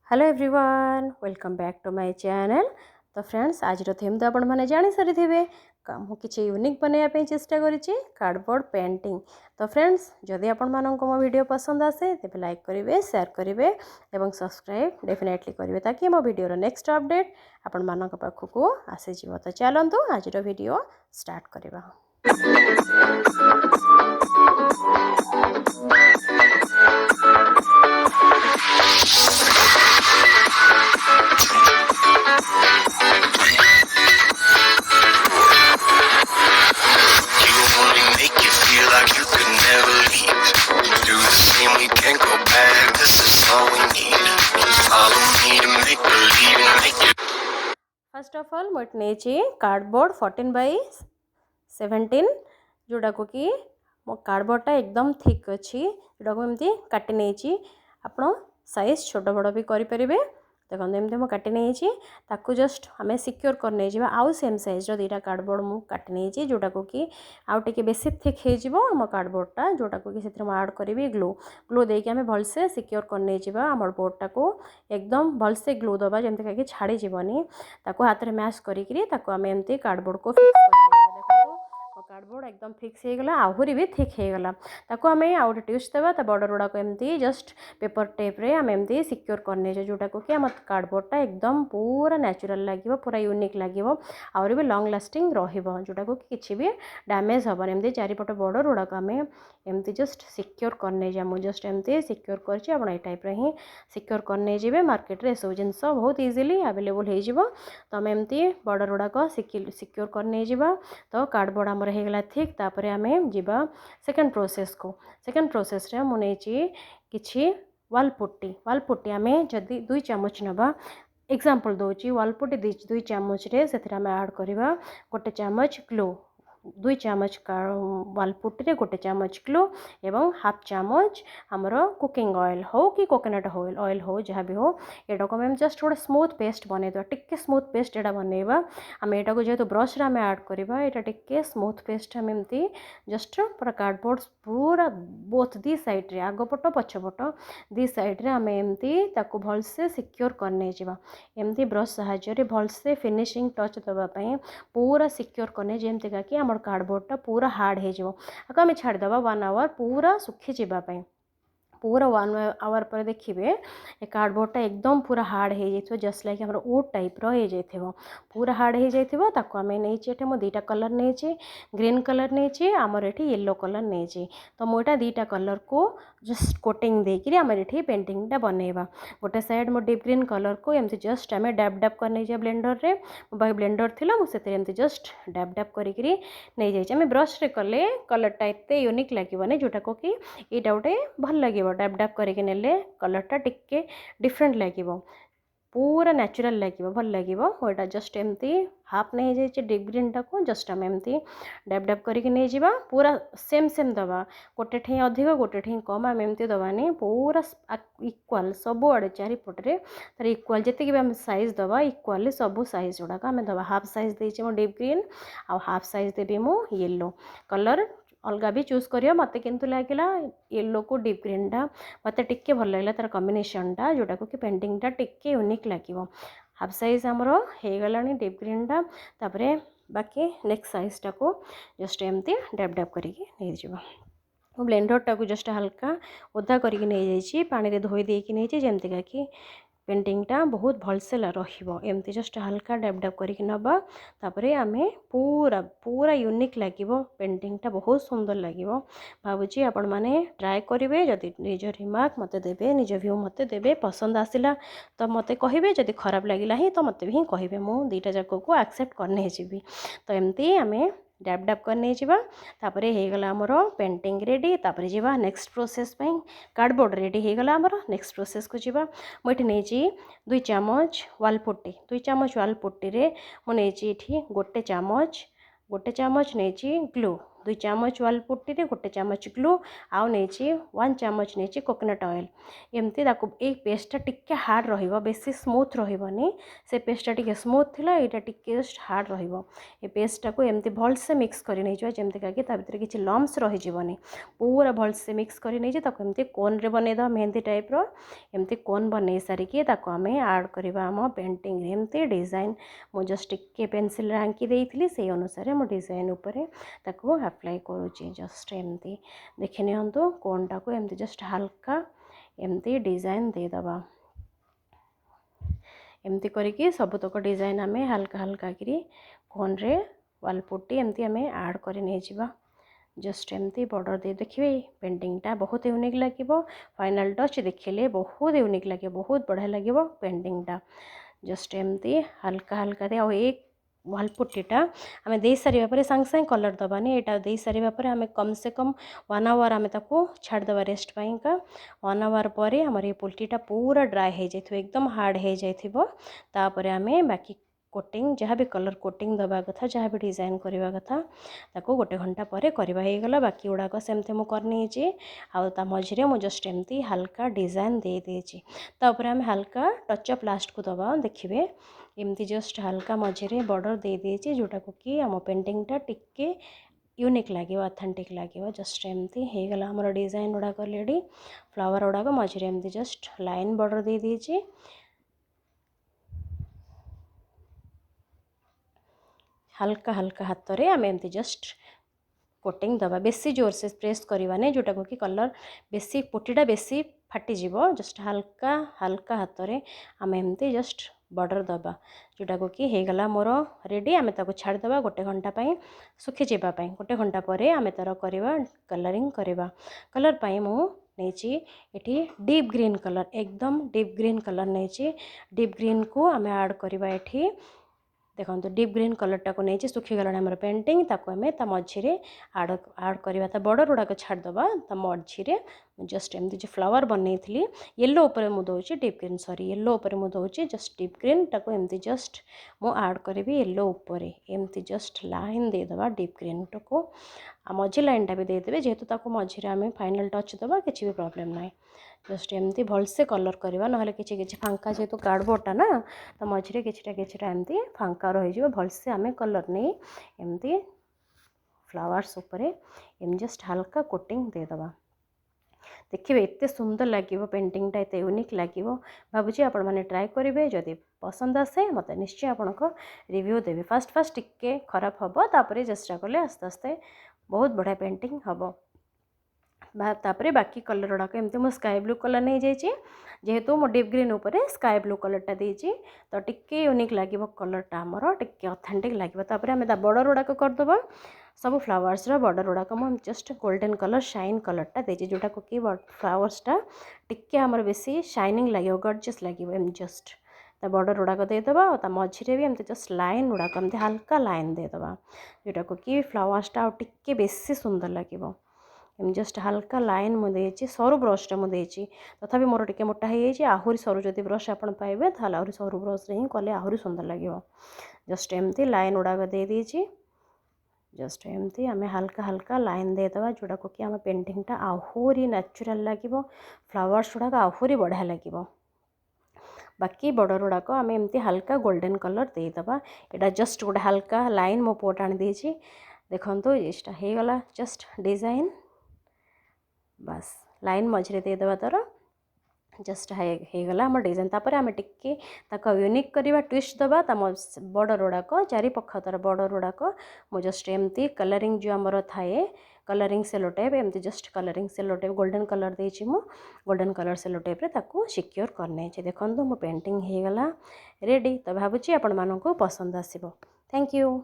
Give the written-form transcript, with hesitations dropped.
Hello everyone welcome back to my channel. तो friends आज theme तो आपण मैंने जानी सारी थे किसी यूनिक बनवाई चेष्टा करी कार्डबोर्ड पेंटिंग। तो फ्रेंड्स जदि आपण मानक मो वीडियो पसंद आसे तेज लाइक करेंगे शेयर करेंगे और सब्सक्राइब डेफिनेटली करेंगे ताकि मो वीडियो नेक्स्ट अपडेट आपण मानक पाखक आसीज। तो चलतु आज वीडियो स्टार्ट करवा। फर्स्ट ऑफ ऑल मुझे नहीं कार्डबोर्ड 14x17 जोटा को कि मो कार्डबोर्डटा एकदम थिक अच्छी जोटा को एमती काटी नहीं आप साइज छोट बड़ भी करेंगे। देखो एमती मुझे काटी नहीं ताकू जस्ट आम सिक्योर कर नहीं जावा आउ सेम साइज दुईटा कार्डबोर्ड मुझे काटी नहीं जोटा को कि आउ टे बेसी थिक हो कार्डबोर्डटा जोटा को कि आड करी ग्लू ग्लू देके आम भलसे सिक्योर कर नहीं जावा आम बोर्डटा को एकदम भलसे ग्लू दबा जमती कहीं छाड़ी जीवनी ताकू हाथ में मैश करी आम एमती कार्डबोर्ड को फिक्स कर कार्डबोर्ड एकदम फिक्स हो गला आहरी भी थिक हो गला ताको आम आउ गोटे ट्विस्ट देवा बॉर्डर गुड़ाक एमती जस्ट पेपर टेप रे आम एमती सिक्योर करने जोटा को कि आम कार्डबोर्डटा एकदम पूरा नेचुरल लगे पूरा यूनिक लगे आहरी भी लॉन्ग लास्टिंग रहिबो जोटा को किसी भी डैमेज हेबन एमती चारिपट बॉर्डर गुड़ाक आम एमती जस्ट सिक्योर करने जा मुझे जस्ट एमती सिक्योर करछि आपण ए टाइप रे ही सिक्योर करने जिवे मार्केट रे सब जिनस बहुत इजीली अवेलेबल हो जिवो। तो आम एमती बॉर्डर गुड़ाक सिक्योर करने जिवा। तो कार्डबोर्ड आमर होगला थिक तापर आम जीवा सेकेंड प्रोसेस को सेकेंड प्रोसेस रे मुझे किछि वाल पुट्टी आम जदि 2 चामच नवा एग्जांपल दौची वाल पुट्टी 2 चामच रे से आम ऐड करवा गोटे चामच ग्लू 2 चामच वाल पुट्टी गोटे चामच ग्लू एवं हाफ चामच आमर कुकिंग ऑयल हो कि कोकोनट ऑयल हो जहाँ भी हो एटा को आम जस्ट गोटे स्मूथ पेस्ट बनईदा टिके स्मूथ पेस्ट एटा बनइबा आम एटा को जेहेतु ब्रश आम ऐड करवा एटा टिके स्मूथ पेस्ट आम एमती जस्ट पूरा कार्डबोर्ड पूरा बोथ दी साइड रे आगपट पछपट दी साइड रे आम एमती ताकू भलसे सिक्योर करने जावा एमती ब्रश साहाय्य भलसे फिनिशिंग टच देवाई पूरा सिक्योर करने जमती कि आम कार्डबोर्डटा पूरा हार्ड हो आम छाड़देवा 1 आवर पूरा सुखी जावाई पूरा 1 आवर पर देखिए ये कार्डबोर्डटा एकदम पूरा हार्ड हो जाए जस्ट लाइक हमारा वुड टाइप रो पूरा हार्ड हो जाए ताको आम नहीं मो 2टा कलर नहीं ग्रीन कलर नहीं आमर ये येलो कलर नहीं तो मुझे 2टा कलर को जस्ट कोटिंग देकर आम ये पेंटिंगटा बनइबा गोटे साइड मो डीप ग्रीन कलर को एमती जस्ट आम डैब डैब कर नहीं ब्लेंडर रे मोबाइल ब्लेंडर थिला मुझे जस्ट डैब डैब करी नहीं जाइए आम ब्रश रे कले कलरटा एत यूनिक लगे जोटा को कि यहाँ गोटे भल लगे डैब डैब करके नेले कलरटा टिके डिफरेंट लगे पूरा नेचुरल लगे भल लगे वोटा जस्ट एमती हाफ नहीं जाइए डीप ग्रीनटा को जस्ट आम एमती डैब डैब करके नहीं जावा पूरा सेम सेम दबा गोटे ठी अधिक गोटे ठी कम आम एमती दबानी पूरा इक्वाल सब आड़े चारिपटे तार इक्वाल जी भी आम साइज दबा इक्वाली सब साइज गुड़ाक आम दबा हाफ साइज देती मो डीप ग्रीन आ हाफ साइज देवी मो येलो कलर अलग भी चूज करियो मते किंतु लागिला येलो को डीप ग्रीनटा मते टिके भल लागला तार कॉम्बिनेशनटा जोटा को कि पेंटिंगटा टिके यूनिक लागिवो हाफ साइज आमर हो गलानी डीप ग्रीनटा तापरे बाकी नेक्स्ट साइजटा को जस्ट एमती डैब डैब करके नहीं जावा ब्लेंडरटा को जस्ट हल्का ओदा करके नहीं जाइए पानी रे धोई देकी नहीं जमती कि पेंटिंगटा बहुत भलसे रमती जस्ट हल्का डैब डैब करके नवा तापरे आमे पूरा पूरा यूनिक लगे पेंटिंगटा बहुत सुंदर लगे भावुची आपण मैंने ट्राए करेंगे जदि निज रिमार्क मत देवे निज व्यू मत देवे पसंद आसला तो मत कहे जदि खराब लगिला ही तो मत भी कहे मु 2टा जाक को एक्सेप्ट करने जी तो एमती आमे डैब डैब करने जावा तापरे हो गला आमर पेंटिंग रेडी तापरे जीवा नेक्स्ट प्रोसेस पे कार्डबोर्ड रेडी हो गला आमर नेक्स्ट प्रोसेस को जीवा मुझे नहीं 2 चामच वाल पुट्टी 2 चामच वाल पुट्टी रे मुझे गोटे चामच नहीं ग्लू 2 ଚାମଚ ୱାଲ୍ पुट्टी रे 1 ଚାମଚ ग्लू आउ नहीं 1 चामच नहीं कोकोनट ऑयल एमती ताको ए पेस्टा टिके हार्ड रहिबो बेसी स्मूथ रहिबोनी से पेस्टा टिके स्मूथ थिला एटा टिके जस्ट हार्ड रहिबो ए पेस्टा को एमती भल से मिक्स करि नै जो जेमती का कि ता भीतर किछि लम्स रहि जीवनी पूरा भल से मिक्स करि नै जे ताको एमती कोन रे बनै द मेहंदी टाइप रो एमती कोन बनै सारी के ताको हमें ऐड करबा हम पेंटिंग रे एमती डिजाइन मो जस्ट टिके पेंसिल रे आंकी देइथिली से अनुसार मो डिजाइन ऊपर ताको अप्लाई करूची जस्ट एमती देखि नियंतु कोनटा को एमती जस्ट हल्का एमती डिजाइन दे दबा एमती करके सबतक डिजाइन आम हल्का हल्का करी कोन रे वाल पुट्टी एमती आम ऐड कर नहीं जावा जस्ट एमती बॉर्डर दे देखिए पेंटिंगटा बहुत यूनिक लगे फाइनल टच देखिले बहुत यूनिक लगे बहुत बढ़िया लगे पेंटिंगटा जस्ट एमती हल्का हल्का दे एक वाल पुट्टीटा आम दे सारे पर सांगे सांगे कलर दबानी यहाँ दे सारे पर आम कम से कम 1 आवर आम ताको छाड़देवा रेस्ट पाइंका 1 आवर पर आमर ये पुट्टीटा पूरा ड्राए हो जाए एकदम हार्ड हो जापर आम बाकी कोटिंग जहाँ भी कलर कोटिंग दबा कथा जहाँ भी डिजाइन करवा कथा ताको 1 घंटा पर करवा हो गला बाकी गुड़ाक सेमती मु करनी आउ मझे मुझे जस्ट एमती हल्का डिजाइन दे देची तापर आम हल्का टचअप लास्ट को दबा देखिए एमती जस्ट हल्का मझे बॉर्डर दे देची जोटा को कि आम पेंटिंगटा टिके यूनिक लगे ऑथेंटिक लगे जस्ट एमती हो गला हमर डिजाइन गुड़ाक रेडी फ्लावर गुड़ाक मझे एमती जस्ट लाइन बॉर्डर दे देची हल्का हल्का हाथ रे आम एमती जस्ट कोटिंग दबा बेसी जोर से प्रेस करवा नहीं जोटा को कि कलर बेसी पुट्टीटा बेसी फाटीजीव जस्ट हल्का हल्का हाथ रे आम एमती जस्ट बॉर्डर दबा जोटा को कि गला मोर रेडी आम ताको छाड़देवा 1 घंटा पाई सुखी जावाई 1 घंटा पर आम तार करवा कलरिंग करवा कलर पाई मु नहीं ये डीप ग्रीन कलर एकदम डीप ग्रीन कलर नहीं डीप ग्रीन को आम ऐड करवा ये देखो डीप ग्रीन कलरटा को नहीं सुखी गला आम पेंटिंग ताको आम ता मझे आड करवा ता बॉर्डर गुड़ाक छाड़देवा ता मझे जस्ट एमती जो फ्लावर बनई थी येलो उपर मु दौची डीप ग्रीन सॉरी येलो उपर मु दौची जस्ट डीप ग्रीन टाको एमती जस्ट मु ऐड करी येलो उपर एमती जस्ट लाइन देदेवा डीप ग्रीन टाको मझे लाइनटा भी देदेवे जेहेतु ताको मझे आम फाइनल टच देवा किसी भी प्रॉब्लम ना जस्ट एमती भलसे कलर करवा ना कि फांका जेहेतु कार्डबोर्डटा ना तो मझे किछटा एमती फांका रही भलसे आम कलर नहीं एमती फ्लावर्स उपर एम जस्ट हल्का कोटिंग देदेवा देखिए एते सुंदर लगे पेंटिंगटा एते यूनिक लगे भावुँ आपण मैंने ट्राए करेंगे जदि पसंद आसे मत निश्चय आपण रिव्यू देवी फास्ट फास्ट टिके खराब हम तापर चेष्टा कले आस्ते आस्ते बहुत बढ़िया पेंटिंग हम तापर बाकी कलर गुड़ाक एमती मो स्काई ब्लू कलर नहीं जाइए जेहेतु मो डीप ग्रीन उपर स्काई ब्लू कलरटा देती तो टिके यूनिक लगे कलरटा आमर टिके ऑथेंटिक लगे तापर आम बॉर्डर गुड़ाक करदे सब फ्लावर्स बॉर्डर गुड़ाक मुझे जस्ट गोल्डन कलर शाइन कलरटा देती जोटा को कि फ्लावर्सटा टिके आमर बेसी शाइनिंग लगे गॉर्जियस लगे जस्ट ता बॉर्डर गुड़ाक देदेवा और मझे भी एमती जस्ट लाइन गुड़ाक एमती हल्का लाइन देदेवा जोटा को कि फ्लावर्सटा टिके बेसी सुंदर लगे जस्ट हल्का लाइन मुझे सरू ब्रशटा मुझे तथापि मोर टिके मोटा हो आहरी सरू जदि ब्रश आप पाइबे ताले आहरी सरू ब्रश रे ही कले आहरी सुंदर लगे जस्ट एमती लाइन गुड़ाक दे दीजिए जस्ट एमती आम हल्का हल्का लाइन देदेवा जोटा को कि आम पेंटिंगटा आहरी नेचुरल लगे फ्लावर्स गुड़ाक आहरी बढ़िया लगे बाकी बॉर्डर गुड़ाक आम एमती हल्का गोल्डन कलर देदेवा यहाँ जस्ट गोटे हल्का लाइन मो पुआटा आनी देछि देखो इटा हो गला जस्ट डिजाइन बस लाइन मझे देदेवा तार जस्ट हो गला आम डिजाइन तापर आम टिके ताको यूनिक करवा ट्विस्ट दबा ता बॉर्डर गुड़ाक चारि पक्ष तार बॉर्डर गुड़ाक मु जस्ट एमती कलरिंग जो आमर थाए कलरिंग सेलो टेप एमती just colouring cello tape golden colour देछि मु गोल्डन कलर सेलो टेप रे ताको सिक्योर करने देखो मो पेंटिंग हो गला रेडी तो भावुँ आपण मानक पसंद आसीबो थैंक यू।